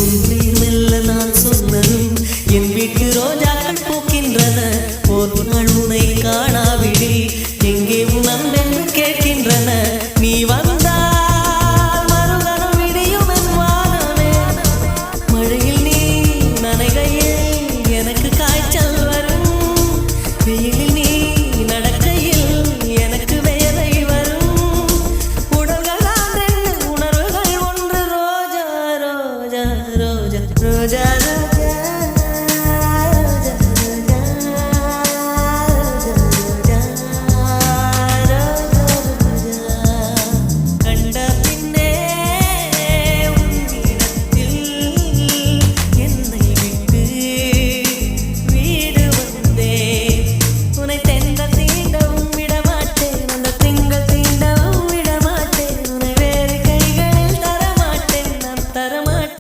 மெல்ல நான் சொன்னதும் என் வீட்டு ரோஜாக்கள் பூக்கின்றன. ஒரு நாள் உனை காணாவிடில் எங்கே உன் அன்பென்று கேட்கின்றன. நீ வந்தால் மறுகணம் விடியும் என் வானமே. மழையில் நீ நனைகையில் எனக்கு காய்ச்சல் வரும். வெயிலில் நீ நடக்கையில் எனக்கு வேலை வரும். உடல்கள் தான் ரெண்டு, உணர்வுகள் ஒன்று. ரோஜா ரோஜா ரோஜா ரோஜா